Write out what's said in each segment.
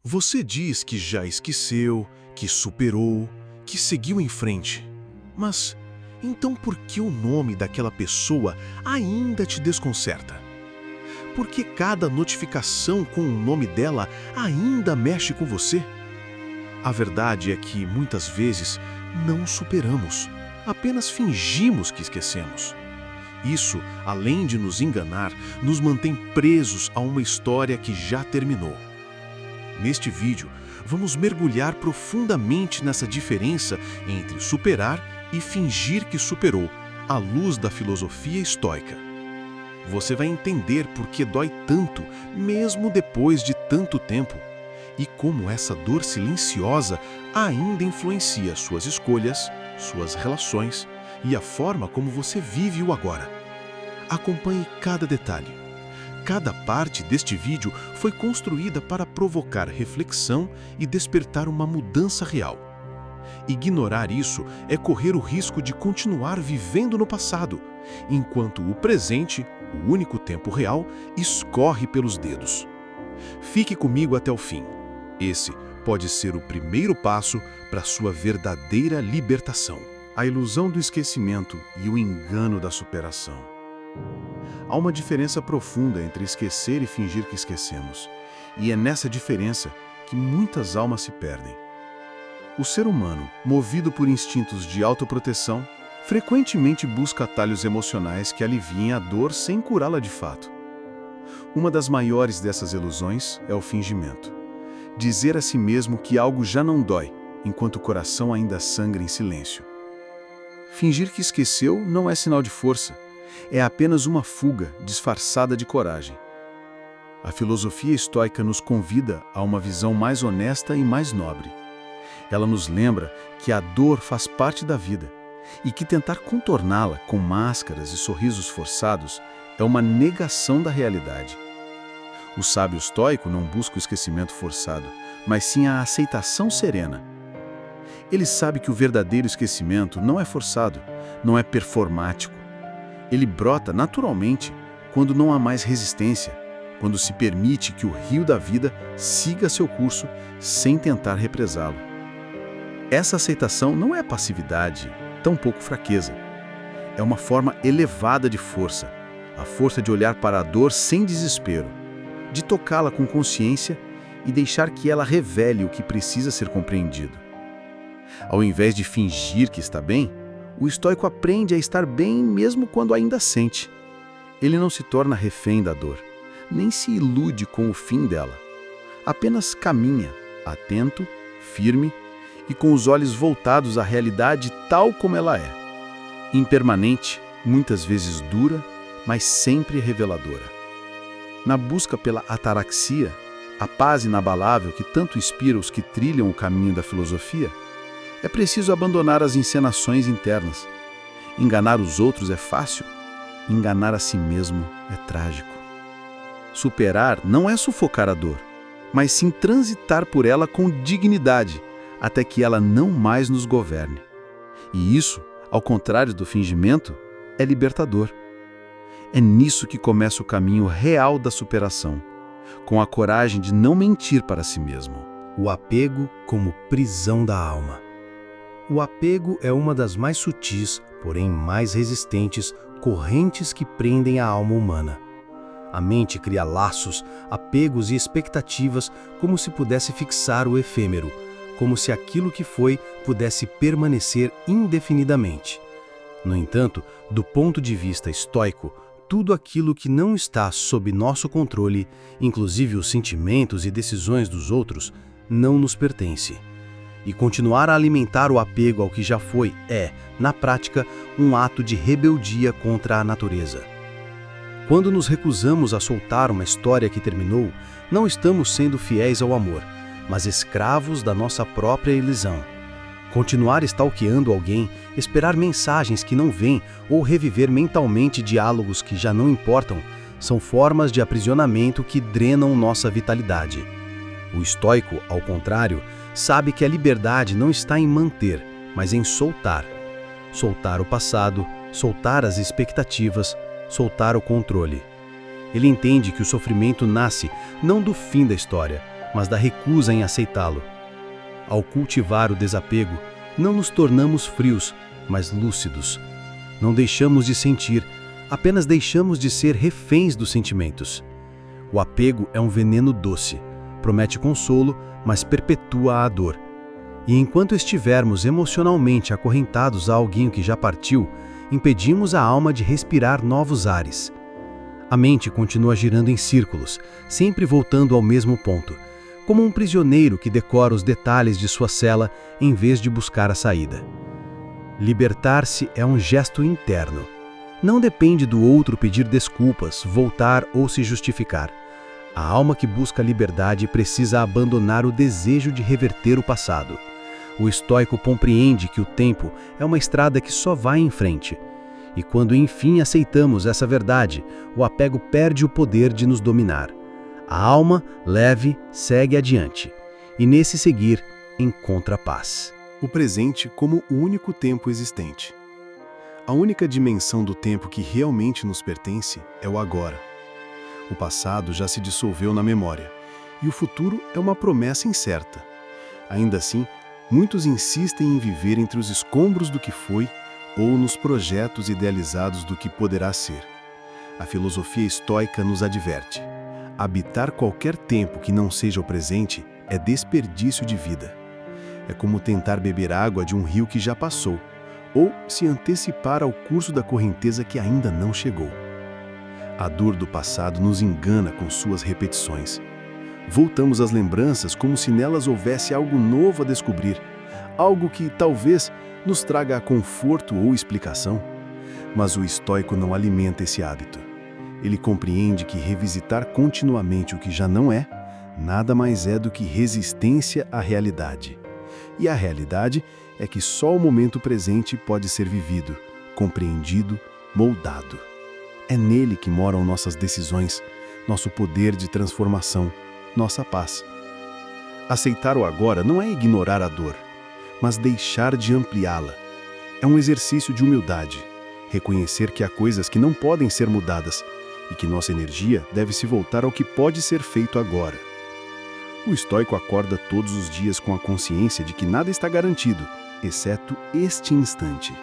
Você diz que já esqueceu, que superou, que seguiu em frente. Mas então por que o nome daquela pessoa ainda te desconcerta? Por que cada notificação com o nome dela ainda mexe com você? A verdade é que muitas vezes não superamos, apenas fingimos que esquecemos. Isso, além de nos enganar, nos mantém presos a uma história que já terminou. Neste vídeo, vamos mergulhar profundamente nessa diferença entre superar e fingir que superou, à luz da filosofia estoica. Você vai entender por que dói tanto, mesmo depois de tanto tempo, e como essa dor silenciosa ainda influencia suas escolhas, suas relações e a forma como você vive o agora. Acompanhe cada detalhe. Cada parte deste vídeo foi construída para provocar reflexão e despertar uma mudança real. Ignorar isso é correr o risco de continuar vivendo no passado, enquanto o presente, o único tempo real, escorre pelos dedos. Fique comigo até o fim. Esse pode ser o primeiro passo para sua verdadeira libertação. A ilusão do esquecimento e o engano da superação. Há uma diferença profunda entre esquecer e fingir que esquecemos, e é nessa diferença que muitas almas se perdem. O ser humano, movido por instintos de autoproteção, frequentemente busca atalhos emocionais que aliviem a dor sem curá-la de fato. Uma das maiores dessas ilusões é o fingimento. Dizer a si mesmo que algo já não dói, enquanto o coração ainda sangra em silêncio. Fingir que esqueceu não é sinal de força. É apenas uma fuga disfarçada de coragem. A filosofia estoica nos convida a uma visão mais honesta e mais nobre. Ela nos lembra que a dor faz parte da vida e que tentar contorná-la com máscaras e sorrisos forçados é uma negação da realidade. O sábio estoico não busca o esquecimento forçado, mas sim a aceitação serena. Ele sabe que o verdadeiro esquecimento não é forçado, não é performático. Ele brota naturalmente quando não há mais resistência, quando se permite que o rio da vida siga seu curso sem tentar represá-lo. Essa aceitação não é passividade, tampouco fraqueza. É uma forma elevada de força, a força de olhar para a dor sem desespero, de tocá-la com consciência e deixar que ela revele o que precisa ser compreendido. Ao invés de fingir que está bem, o estoico aprende a estar bem mesmo quando ainda sente. Ele não se torna refém da dor, nem se ilude com o fim dela. Apenas caminha, atento, firme e com os olhos voltados à realidade tal como ela é. Impermanente, muitas vezes dura, mas sempre reveladora. Na busca pela ataraxia, a paz inabalável que tanto inspira os que trilham o caminho da filosofia, é preciso abandonar as encenações internas. Enganar os outros é fácil, enganar a si mesmo é trágico. Superar não é sufocar a dor, mas sim transitar por ela com dignidade, até que ela não mais nos governe. E isso, ao contrário do fingimento, é libertador. É nisso que começa o caminho real da superação, com a coragem de não mentir para si mesmo. O apego como prisão da alma. O apego é uma das mais sutis, porém mais resistentes, correntes que prendem a alma humana. A mente cria laços, apegos e expectativas como se pudesse fixar o efêmero, como se aquilo que foi pudesse permanecer indefinidamente. No entanto, do ponto de vista estoico, tudo aquilo que não está sob nosso controle, inclusive os sentimentos e decisões dos outros, não nos pertence. E continuar a alimentar o apego ao que já foi é, na prática, um ato de rebeldia contra a natureza. Quando nos recusamos a soltar uma história que terminou, não estamos sendo fiéis ao amor, mas escravos da nossa própria ilusão. Continuar stalkeando alguém, esperar mensagens que não vêm ou reviver mentalmente diálogos que já não importam, são formas de aprisionamento que drenam nossa vitalidade. O estoico, ao contrário, sabe que a liberdade não está em manter, mas em soltar. Soltar o passado, soltar as expectativas, soltar o controle. Ele entende que o sofrimento nasce não do fim da história, mas da recusa em aceitá-lo. Ao cultivar o desapego, não nos tornamos frios, mas lúcidos. Não deixamos de sentir, apenas deixamos de ser reféns dos sentimentos. O apego é um veneno doce, promete consolo, mas perpetua a dor. E enquanto estivermos emocionalmente acorrentados a alguém que já partiu, impedimos a alma de respirar novos ares. A mente continua girando em círculos, sempre voltando ao mesmo ponto, como um prisioneiro que decora os detalhes de sua cela em vez de buscar a saída. Libertar-se é um gesto interno. Não depende do outro pedir desculpas, voltar ou se justificar. A alma que busca a liberdade precisa abandonar o desejo de reverter o passado. O estoico compreende que o tempo é uma estrada que só vai em frente. E quando enfim aceitamos essa verdade, o apego perde o poder de nos dominar. A alma, leve, segue adiante. E nesse seguir, encontra a paz. O presente como o único tempo existente. A única dimensão do tempo que realmente nos pertence é o agora. O passado já se dissolveu na memória, e o futuro é uma promessa incerta. Ainda assim, muitos insistem em viver entre os escombros do que foi ou nos projetos idealizados do que poderá ser. A filosofia estoica nos adverte: habitar qualquer tempo que não seja o presente é desperdício de vida. É como tentar beber água de um rio que já passou, ou se antecipar ao curso da correnteza que ainda não chegou. A dor do passado nos engana com suas repetições. Voltamos às lembranças como se nelas houvesse algo novo a descobrir, algo que talvez nos traga conforto ou explicação. Mas o estoico não alimenta esse hábito. Ele compreende que revisitar continuamente o que já não é, nada mais é do que resistência à realidade. E a realidade é que só o momento presente pode ser vivido, compreendido, moldado. É nele que moram nossas decisões, nosso poder de transformação, nossa paz. Aceitar o agora não é ignorar a dor, mas deixar de ampliá-la. É um exercício de humildade, reconhecer que há coisas que não podem ser mudadas e que nossa energia deve se voltar ao que pode ser feito agora. O estoico acorda todos os dias com a consciência de que nada está garantido, exceto este instante.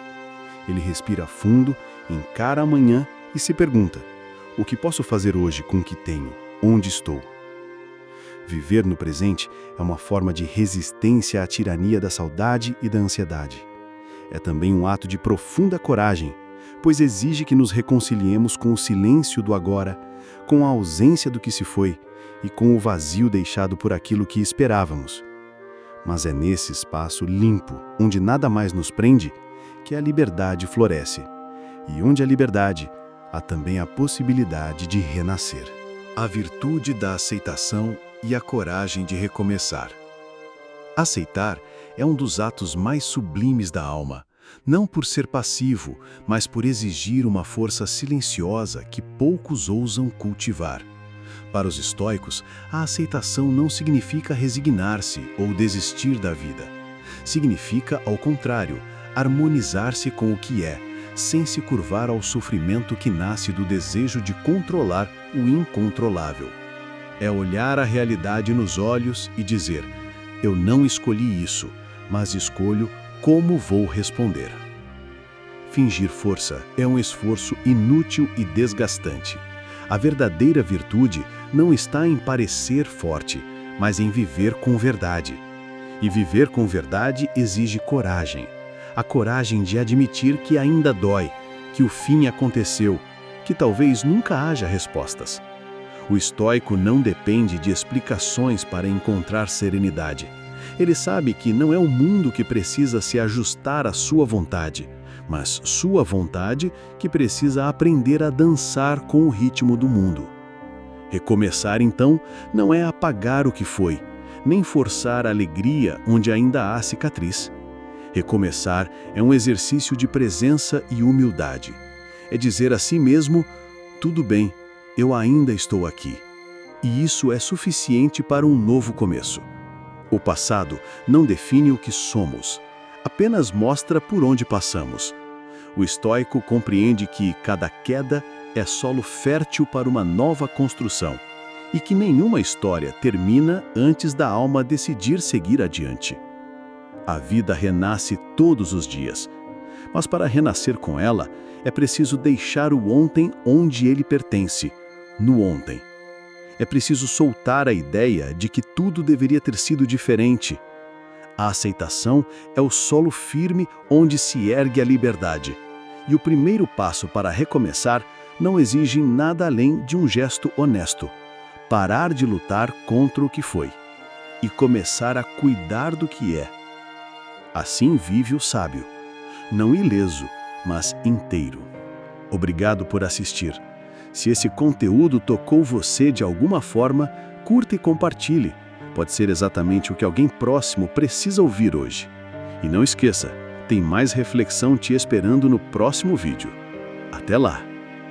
Ele respira fundo, encara amanhã e se pergunta: o que posso fazer hoje com o que tenho? Onde estou? Viver no presente é uma forma de resistência à tirania da saudade e da ansiedade. É também um ato de profunda coragem, pois exige que nos reconciliemos com o silêncio do agora, com a ausência do que se foi e com o vazio deixado por aquilo que esperávamos. Mas é nesse espaço limpo, onde nada mais nos prende, que a liberdade floresce. E onde há liberdade, há também a possibilidade de renascer. A virtude da aceitação e a coragem de recomeçar. Aceitar é um dos atos mais sublimes da alma, não por ser passivo, mas por exigir uma força silenciosa que poucos ousam cultivar. Para os estoicos, a aceitação não significa resignar-se ou desistir da vida. Significa, ao contrário, harmonizar-se com o que é, sem se curvar ao sofrimento que nasce do desejo de controlar o incontrolável. É olhar a realidade nos olhos e dizer: eu não escolhi isso, mas escolho como vou responder. Fingir força é um esforço inútil e desgastante. A verdadeira virtude não está em parecer forte, mas em viver com verdade. E viver com verdade exige coragem. A coragem de admitir que ainda dói, que o fim aconteceu, que talvez nunca haja respostas. O estoico não depende de explicações para encontrar serenidade. Ele sabe que não é o mundo que precisa se ajustar à sua vontade, mas sua vontade que precisa aprender a dançar com o ritmo do mundo. Recomeçar, então, não é apagar o que foi, nem forçar a alegria onde ainda há cicatriz. Recomeçar é um exercício de presença e humildade. É dizer a si mesmo: tudo bem, eu ainda estou aqui. E isso é suficiente para um novo começo. O passado não define o que somos, apenas mostra por onde passamos. O estoico compreende que cada queda é solo fértil para uma nova construção, e que nenhuma história termina antes da alma decidir seguir adiante. A vida renasce todos os dias, mas para renascer com ela, é preciso deixar o ontem onde ele pertence, no ontem. É preciso soltar a ideia de que tudo deveria ter sido diferente. A aceitação é o solo firme onde se ergue a liberdade. E o primeiro passo para recomeçar não exige nada além de um gesto honesto: parar de lutar contra o que foi e começar a cuidar do que é. Assim vive o sábio, não ileso, mas inteiro. Obrigado por assistir. Se esse conteúdo tocou você de alguma forma, curta e compartilhe. Pode ser exatamente o que alguém próximo precisa ouvir hoje. E não esqueça, tem mais reflexão te esperando no próximo vídeo. Até lá!